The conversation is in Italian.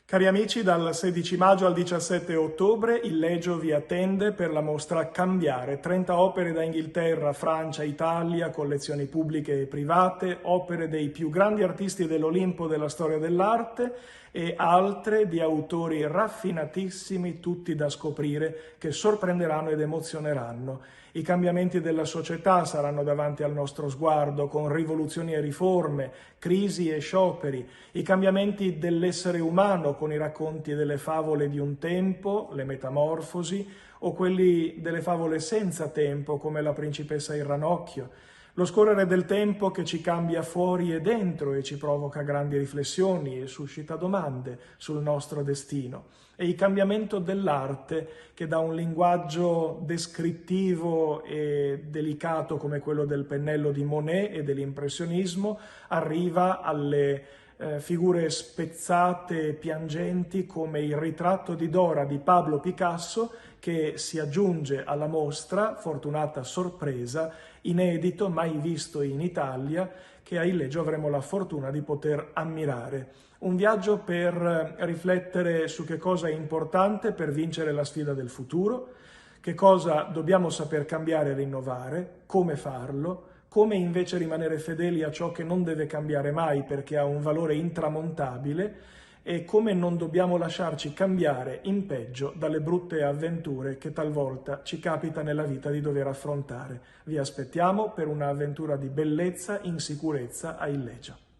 Cari amici, dal 16 maggio al 17 ottobre il Legio vi attende per la mostra Cambiare, 30 opere da Inghilterra, Francia, Italia, collezioni pubbliche e private, opere dei più grandi artisti dell'Olimpo della storia dell'arte e altre di autori raffinatissimi, tutti da scoprire, che sorprenderanno ed emozioneranno. I cambiamenti della società saranno davanti al nostro sguardo, con rivoluzioni e riforme, crisi e scioperi, i cambiamenti dell'essere umano con i racconti delle favole di un tempo, le metamorfosi, o quelli delle favole senza tempo, come la principessa il ranocchio. Lo scorrere del tempo che ci cambia fuori e dentro e ci provoca grandi riflessioni e suscita domande sul nostro destino. E il cambiamento dell'arte che da un linguaggio descrittivo e delicato come quello del pennello di Monet e dell'impressionismo arriva alle figure spezzate e piangenti come il ritratto di Dora di Pablo Picasso, che si aggiunge alla mostra, fortunata sorpresa, inedito, mai visto in Italia, che a Illeggio avremo la fortuna di poter ammirare. Un viaggio per riflettere su che cosa è importante per vincere la sfida del futuro, che cosa dobbiamo saper cambiare e rinnovare, come farlo, come invece rimanere fedeli a ciò che non deve cambiare mai perché ha un valore intramontabile e come non dobbiamo lasciarci cambiare in peggio dalle brutte avventure che talvolta ci capita nella vita di dover affrontare. Vi aspettiamo per un'avventura di bellezza in sicurezza a Illeggio.